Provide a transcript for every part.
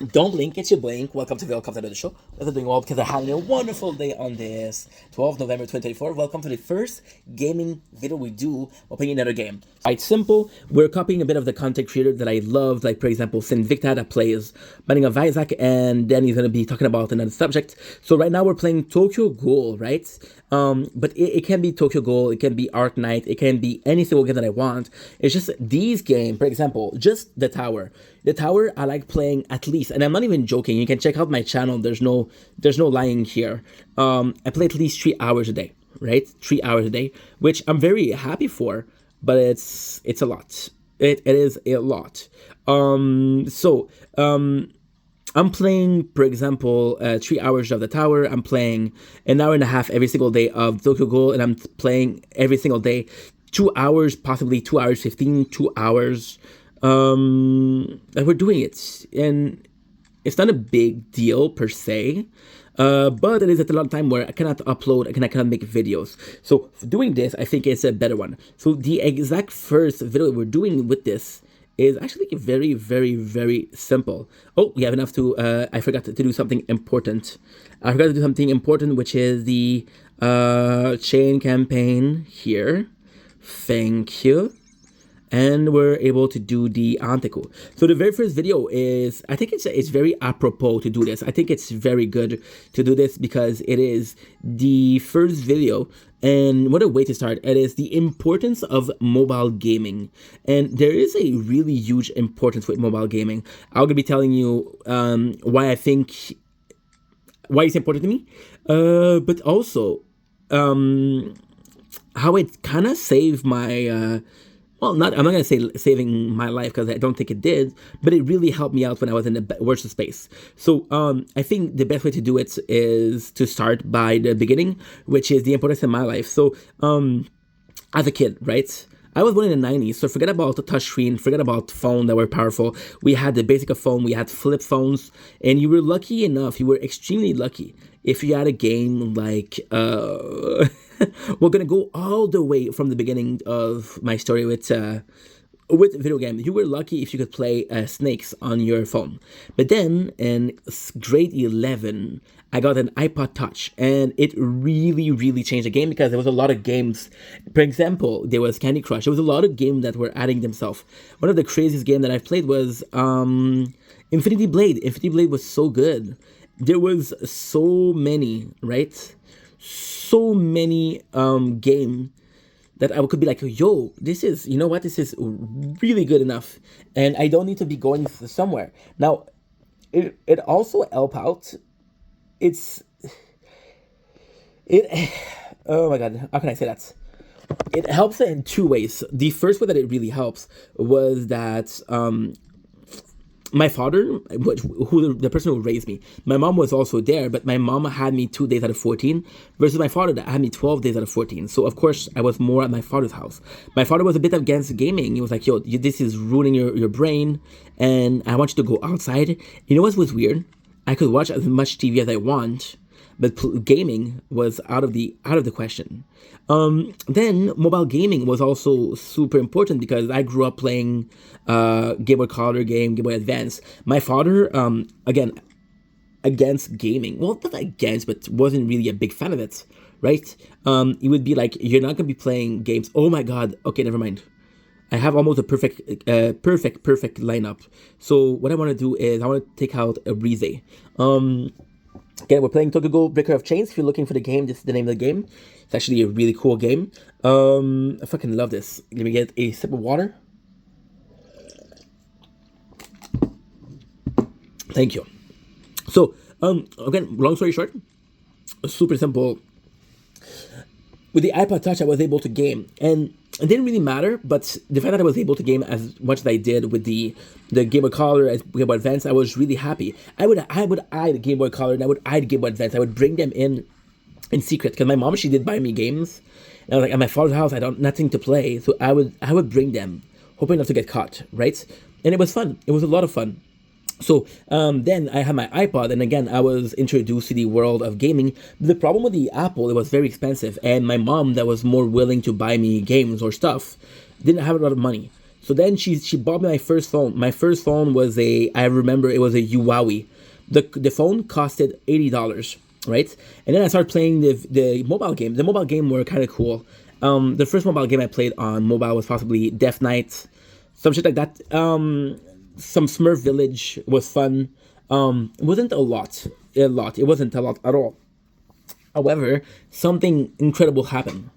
Don't blink, it's your blink. Welcome to the show. We're doing well because I had a wonderful day on this 12th November 2024. Welcome to the first gaming video we do while playing another game. It's simple. We're copying a bit of the content creator that I loved, like for example, Sinvicta that plays Binding of Isaac, and then he's going to be talking about another subject. So right now we're playing Tokyo Ghoul, right? But it can be Tokyo Ghoul, it can be Ark Knight, it can be any single game that I want. It's just these games, for example, just The Tower. The Tower I like playing at least, and I'm not even joking. You can check out my channel. There's no lying here. I play at least 3 hours a day, right? 3 hours a day, which I'm very happy for, but it's a lot. It is a lot. I'm playing, for example, 3 hours of The Tower. I'm playing an hour and a half every single day of Tokyo Ghoul, and I'm playing every single day 2 hours, possibly 2 hours 15, 2 hours. And we're doing it, and it's not a big deal per se. But it is at a lot of time where I cannot upload and I cannot make videos. So doing this, I think it's a better one. So the exact first video we're doing with this is actually very, very, very simple. Oh, we have enough to, I forgot to do something important. I forgot to do something important, which is the chain campaign here. Thank you. And we're able to do the Antico. So the very first video is, I think it's very apropos to do this. I think it's very good to do this because it is the first video, and what a way to start. It is the importance of mobile gaming, and there is a really huge importance with mobile gaming. I'm gonna be telling you why it's important to me, but also how it kind of saved my well, not I'm not gonna say saving my life because I don't think it did, but it really helped me out when I was in the worst space. So I think the best way to do it is to start by the beginning, which is the importance in my life. So as a kid, right? I was born in the 90s, so forget about the touchscreen, forget about phones that were powerful. We had the basic of phone, we had flip phones, and you were lucky enough, you were extremely lucky if you had a game like we're gonna go all the way from the beginning of my story with video game. You were lucky if you could play Snakes on your phone. But then in grade 11, I got an iPod Touch, and it really, really changed the game because there was a lot of games. For example, there was Candy Crush. There was a lot of games that were adding themselves. One of the craziest games that I've played was Infinity Blade. Infinity Blade was so good. There was so many, right? So many game that I could be like, yo, this is, you know what, this is really good enough, and I don't need to be going somewhere. Now, it also help out. It's it. Oh my god, how can I say that? It helps in two ways. The first way that it really helps was that my father, who the person who raised me, my mom was also there, but my mom had me 2 days out of 14 versus my father that had me 12 days out of 14. So of course I was more at my father's house. My father was a bit against gaming. He was like, yo, this is ruining your brain, and I want you to go outside. You know what was weird? I could watch as much TV as I want, but gaming was out of the question. Then mobile gaming was also super important because I grew up playing Game Boy Color game, Game Boy Advance. My father, again, against gaming. Well, not against, but wasn't really a big fan of it, right? It would be like, you're not gonna be playing games. Oh my god. Okay, never mind. I have almost a perfect lineup. So what I want to do is I want to take out a Rize. Again, we're playing Tokyo Ghoul Breaker of Chains. If you're looking for the game, this is the name of the game. It's actually a really cool game. I fucking love this. Let me get a sip of water. Thank you. So, again, long story short, super simple. With the iPod Touch, I was able to game, and it didn't really matter, but the fact that I was able to game as much as I did with the Game Boy Color as Game Boy Advance, I was really happy. I would add Game Boy Color and I would add Game Boy Advance. I would bring them in secret because my mom, she did buy me games, and I was like, at my father's house, I don't nothing to play, so I would bring them, hoping not to get caught, right? And it was fun. It was a lot of fun. So then I had my iPod, and again, I was introduced to the world of gaming. The problem with the Apple, it was very expensive, and my mom, that was more willing to buy me games or stuff, didn't have a lot of money. So then she bought me my first phone. My first phone was I remember it was a Huawei. The phone costed $80, right? And then I started playing the mobile game. The mobile game were kind of cool. The first mobile game I played on mobile was possibly Death Knight, some shit like that. Some Smurf Village was fun. It wasn't a lot. It wasn't a lot at all. However, something incredible happened.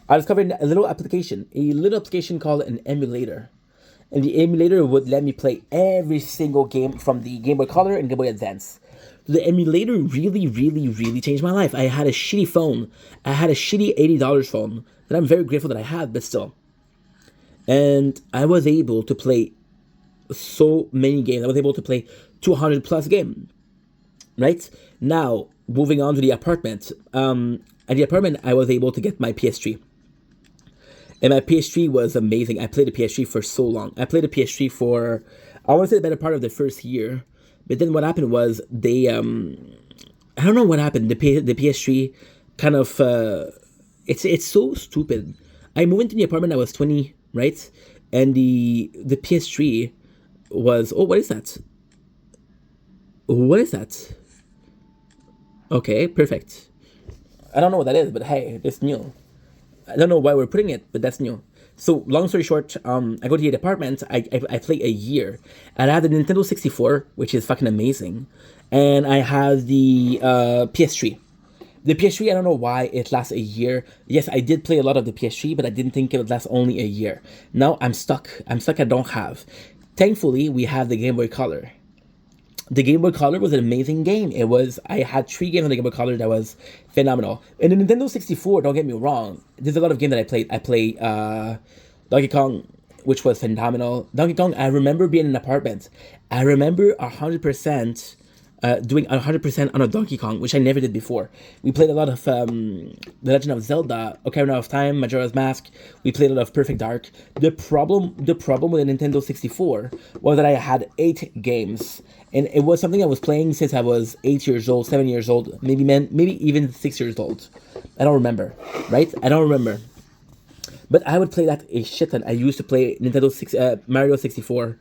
I discovered a little application called an emulator. And the emulator would let me play every single game from the Game Boy Color and Game Boy Advance. The emulator really, really, really changed my life. I had a shitty phone. I had a shitty $80 phone that I'm very grateful that I had, but still. And I was able to play so many games. I was able to play 200 plus games. Right? Now, moving on to the apartment. At the apartment, I was able to get my PS3. And my PS3 was amazing. I played the PS3 for so long. I played the PS3 for, I want to say, the better part of the first year. But then what happened was they, I don't know what happened. The PS3 kind of, it's so stupid. I moved into the apartment. I was 20, right? And the PS3 was, oh, what is that? What is that? Okay, perfect. I don't know what that is, but hey, it's new. I don't know why we're putting it, but that's new. So long story short, I go to the apartment. I play a year, and I have the Nintendo 64, which is fucking amazing, and I have the PS3. The PS3, I don't know why it lasts a year. Yes, I did play a lot of the PS3, but I didn't think it would last only a year. Now I'm stuck. I don't have. Thankfully, we have the Game Boy Color. The Game Boy Color was an amazing game. I had 3 games on the Game Boy Color that was phenomenal. And the Nintendo 64, don't get me wrong, there's a lot of games that I played. I played Donkey Kong, which was phenomenal. Donkey Kong, I remember being in an apartment. I remember 100% doing 100% on a Donkey Kong, which I never did before. We played a lot of The Legend of Zelda, Ocarina of Time, Majora's Mask. We played a lot of Perfect Dark. The problem with the Nintendo 64 was that I had 8 games, and it was something I was playing since I was 8 years old, 7 years old, maybe even 6 years old. I don't remember, right? I don't remember. But I would play that a shit ton. I used to play Mario 64,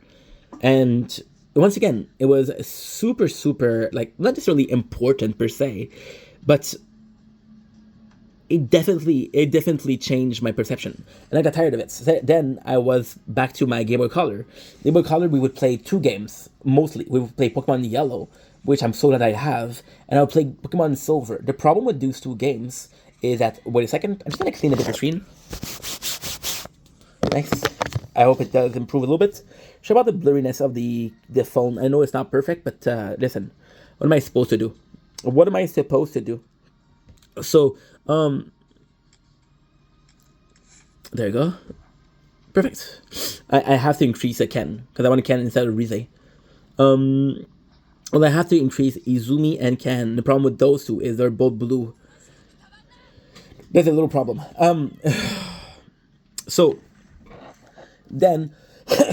and once again, it was super, super, like, not necessarily important per se, but it definitely changed my perception. And I got tired of it. So then I was back to my Game Boy Color. Game Boy Color, we would play 2 games, mostly. We would play Pokemon Yellow, which I'm so glad I have, and I would play Pokemon Silver. The problem with those 2 games is that, wait a second, I'm just gonna clean a bit the screen. Nice. I hope it does improve a little bit. Sorry about the blurriness of the phone. I know it's not perfect, but listen, what am I supposed to do? What am I supposed to do? So, there you go. Perfect. I have to increase a Ken, because I want a Ken instead of Rize. Well, I have to increase Izumi and Ken. The problem with those 2 is they're both blue. There's a little problem. So, then,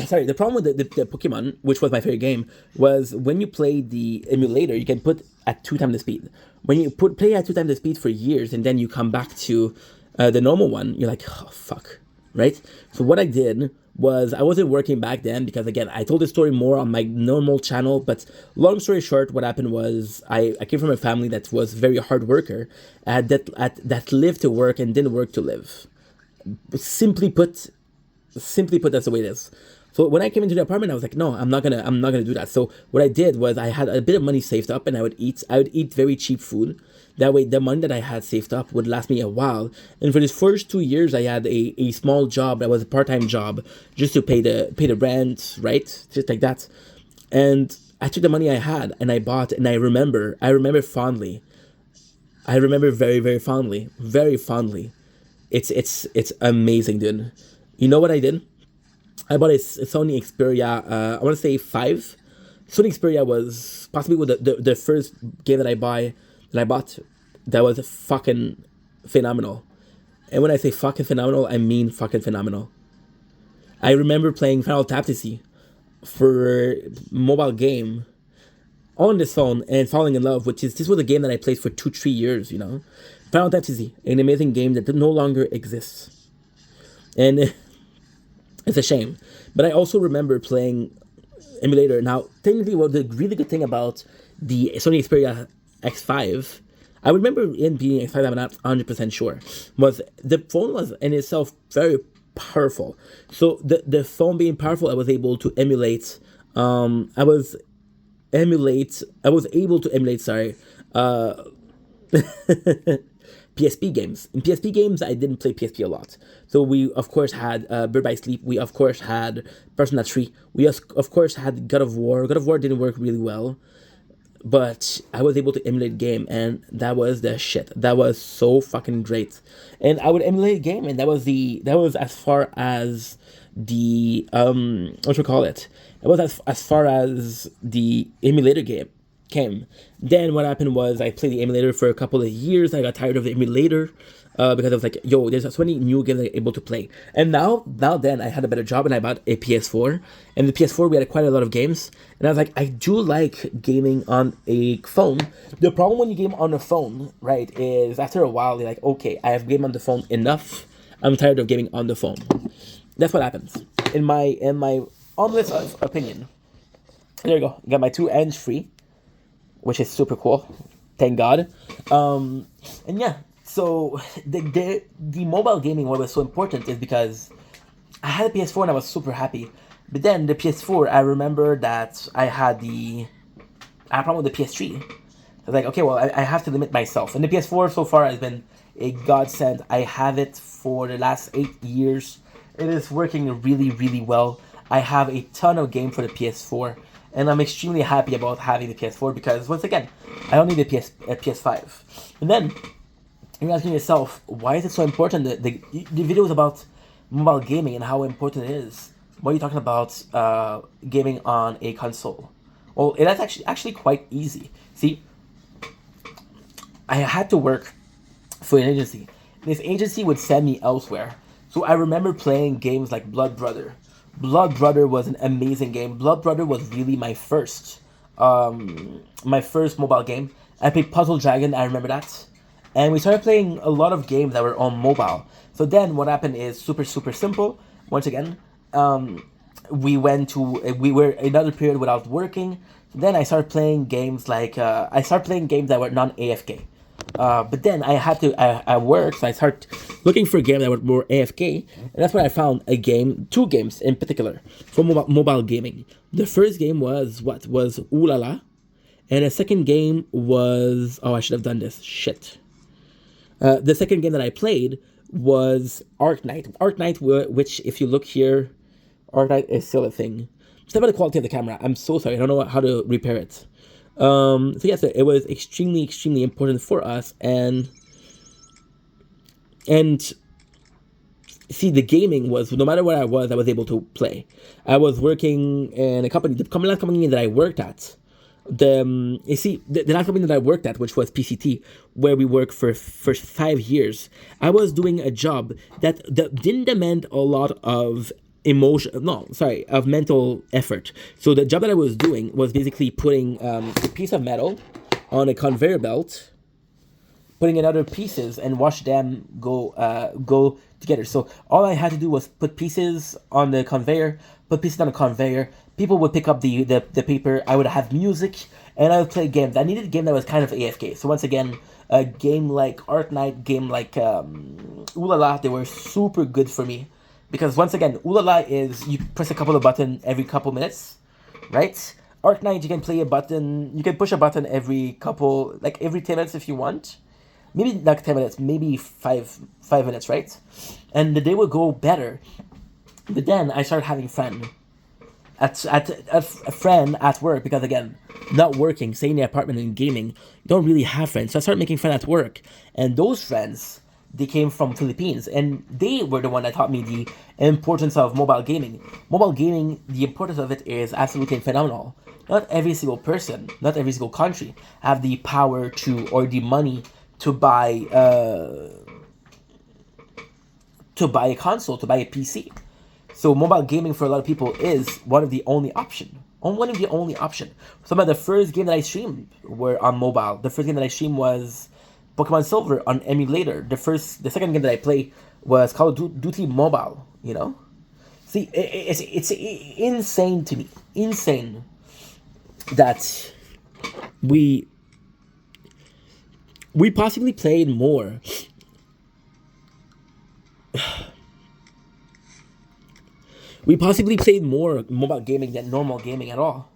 sorry, the problem with the Pokemon, which was my favorite game, was when you play the emulator, you can put at 2 times the speed. When you play at 2 times the speed for years, and then you come back to the normal one, you're like, oh, fuck, right? So what I did was, I wasn't working back then, because again, I told this story more on my normal channel, but long story short, what happened was, I came from a family that was very hard worker, that lived to work and didn't work to live. Simply put, that's the way it is. So when I came into the apartment, I was like, no, I'm not gonna do that. So what I did was, I had a bit of money saved up, and I would eat very cheap food. That way, the money that I had saved up would last me a while. And for these first 2 years, I had a small job that was a part-time job, just to pay the rent, right? Just like that. And I took the money I had, and I bought, and I remember fondly. I remember very, very fondly. It's amazing, dude. You know what I did? I bought a Sony Xperia, I want to say 5. Sony Xperia was possibly the first game that I bought that was fucking phenomenal. And when I say fucking phenomenal, I mean fucking phenomenal. I remember playing Final Fantasy for mobile game on this phone and falling in love, this was a game that I played for 2-3 years, you know. Final Fantasy, an amazing game that no longer exists. And It's a shame. But I also remember playing emulator. Now, technically, what the really good thing about the Sony Xperia X5, I remember in being X5, I'm not 100% sure, was the phone was in itself very powerful. So the phone being powerful, I was able to emulate. I was able to emulate. Sorry. PSP games. In PSP games, I didn't play PSP a lot. So we, of course, had Bird by Sleep. We, of course, had Persona 3. We, of course, had God of War. God of War didn't work really well. But I was able to emulate game, and that was the shit. That was so fucking great. And I would emulate a game, and that was as far as the, what you call it? It was as far as the emulator game came. Then what happened was I played the emulator for a couple of years. I got tired of the emulator because I was like, yo, there's so many new games I'm able to play. And now then I had a better job and I bought a PS4. And the PS4 we had quite a lot of games. And I was like, I do like gaming on a phone. The problem when you game on a phone, right, is after a while you're like, okay, I have game on the phone enough. I'm tired of gaming on the phone. That's what happens. In my honest opinion. There you go. Got my 2 hands free, which is super cool. Thank God. And yeah, so the mobile gaming, what was so important is because I had a PS4 and I was super happy. But then the PS4, I remember that I had a problem with the PS3. I was like, okay, well, I have to limit myself. And the PS4 so far has been a godsend. I have it for the last 8 years. It is working really, really well. I have a ton of games for the PS4. And I'm extremely happy about having the PS4 because, once again, I don't need a PS5. And then, you're asking yourself, why is it so important? The video is about mobile gaming and how important it is. Why are you talking about gaming on a console? Well, that's actually quite easy. See, I had to work for an agency. This agency would send me elsewhere. So I remember playing games like Blood Brother. Blood Brother was an amazing game. Blood Brother was really my first mobile game. I played Puzzle Dragon, I remember that. And we started playing a lot of games that were on mobile. So then what happened is super, super simple. Once again, we were another period without working. Then I started playing games like, that were non-AFK. But then I worked, so I started looking for games that were more AFK, and that's when I found two games in particular for mobile gaming. The first game was Ooh La La, and the second game was, I should have done this, shit. The second game that I played was Arknight. Arknight, which if you look here, Arknight is still a thing. Just about the quality of the camera. I'm so sorry, I don't know how to repair it. So yes, it was extremely, extremely important for us, and see, the gaming was, no matter where I was able to play. I was working in a company, the last company that I worked at, the last company that I worked at, which was PCT, where we worked for 5 years, I was doing a job that didn't demand a lot of of mental effort. So the job that I was doing was basically putting a piece of metal on a conveyor belt, putting in other pieces, and watch them go together. So all I had to do was put pieces on the conveyor, people would pick up the paper, I would have music, and I would play games. I needed a game that was kind of AFK. So once again, a game like Arknight, game like Ooh La La, they were super good for me. Because once again, Ooh La La is, you press a couple of buttons every couple minutes, right? Arknight, you can push a button every 10 minutes if you want. Maybe not 10 minutes, maybe 5 minutes, right? And the day would go better. But then I started having a friend at work, because again, not working, staying in the apartment and gaming, you don't really have friends. So I started making friends at work. And those friends, they came from Philippines, and they were the one that taught me the importance of mobile gaming. Mobile gaming, the importance of it is absolutely phenomenal. Not every single person, not every single country have the power or the money to buy a console, to buy a PC. So mobile gaming for a lot of people is one of the only option. Some of the first games that I streamed were on mobile. The first game that I streamed was Pokemon Silver on emulator. The second game that I played was Call of Duty Mobile, See, it's insane to me. Insane that we possibly played more. We possibly played more mobile gaming than normal gaming at all.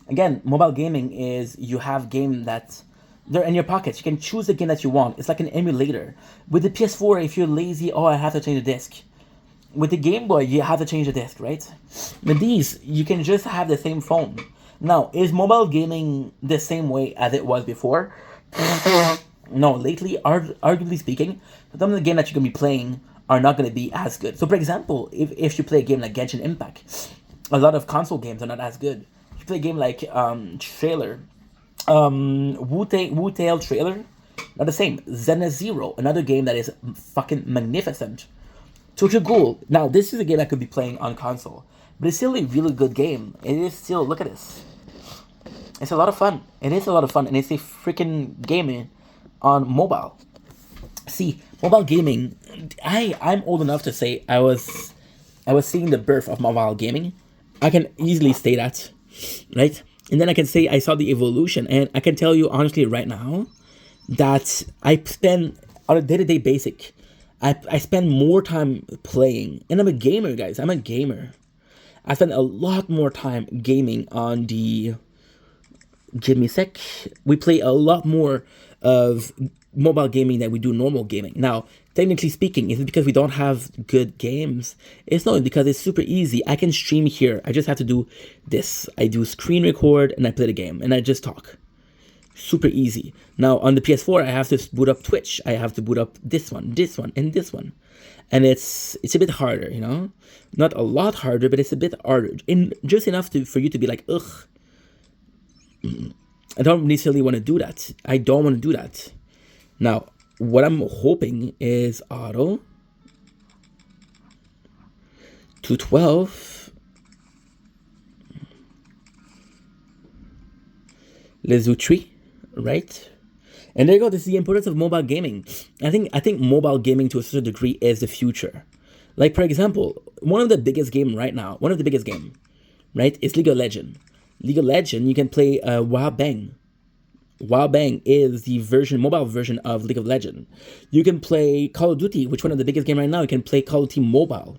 Again, mobile gaming is you have game that they're in your pockets. You can choose the game that you want. It's like an emulator. With the PS4, if you're lazy, oh, I have to change the disc. With the Game Boy, you have to change the disc, right? With these, you can just have the same phone. Now, is mobile gaming the same way as it was before? No, lately, arguably speaking, some of the games that you're going to be playing are not going to be as good. So, for example, if you play a game like Genshin Impact, a lot of console games are not as good. If you play a game like Trailer, Wu-Tail Trailer, not the same. Zenith Zero, another game that is fucking magnificent. Tokyo Ghoul. Now, this is a game I could be playing on console, but it's still a really good game. It is still, look at this. It's a lot of fun. It is a lot of fun, and it's a freaking game on mobile. See, mobile gaming, I'm old enough to say I was seeing the birth of mobile gaming. I can easily say that, right? And then I can say I saw the evolution, and I can tell you honestly right now that I spend on a day-to-day basis, I spend more time playing, and I'm a gamer, guys. I'm a gamer. I spend a lot more time gaming on the. Give me a sec. We play a lot more of mobile gaming than we do normal gaming. Now, technically speaking, is it because we don't have good games? It's not, because it's super easy. I can stream here. I just have to do this. I do screen record and I play the game and I just talk. Super easy. Now on the PS4, I have to boot up Twitch. I have to boot up this one, and this one. And it's a bit harder, you know? Not a lot harder, but it's a bit harder. In just enough for you to be like, ugh. I don't necessarily want to do that. I don't want to do that. Now, what I'm hoping is auto 212. Let's do 3. Right? And there you go. This is the importance of mobile gaming. I think mobile gaming to a certain degree is the future. Like, for example, one of the biggest game right now, right, is League of Legends. League of Legends, you can play Wild Bang. Wild Bang is the mobile version of League of Legends. You can play Call of Duty, which one of the biggest game right now. You can play Call of Duty Mobile.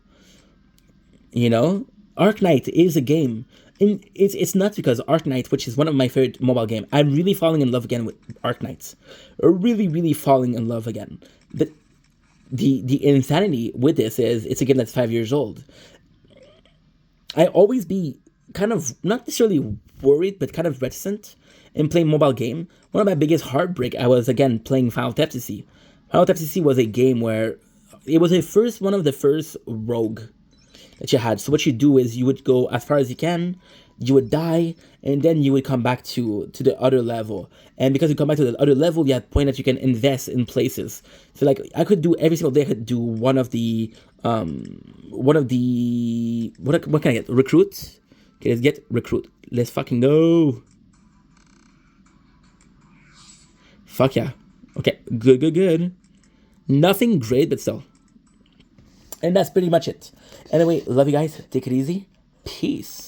You know, Arknight is a game. And it's nuts because Arknight, which is one of my favorite mobile games, I'm really falling in love again with Arknights. Really, really falling in love again. But the insanity with this is it's a game that's 5 years old. I always be kind of, not necessarily worried, but kind of reticent in playing mobile game. One of my biggest heartbreak, I was, again, playing Final Fantasy. Final Fantasy was a game where it was one of the first rogue that you had. So what you do is you would go as far as you can, you would die, and then you would come back to the other level. And because you come back to the other level, you had point that you can invest in places. So like I could do every single day. I could do what can I get? Recruit. Okay, let's get recruit. Let's fucking go. Fuck yeah. Okay, good. Nothing great, but still. And that's pretty much it. Anyway, love you guys. Take it easy. Peace.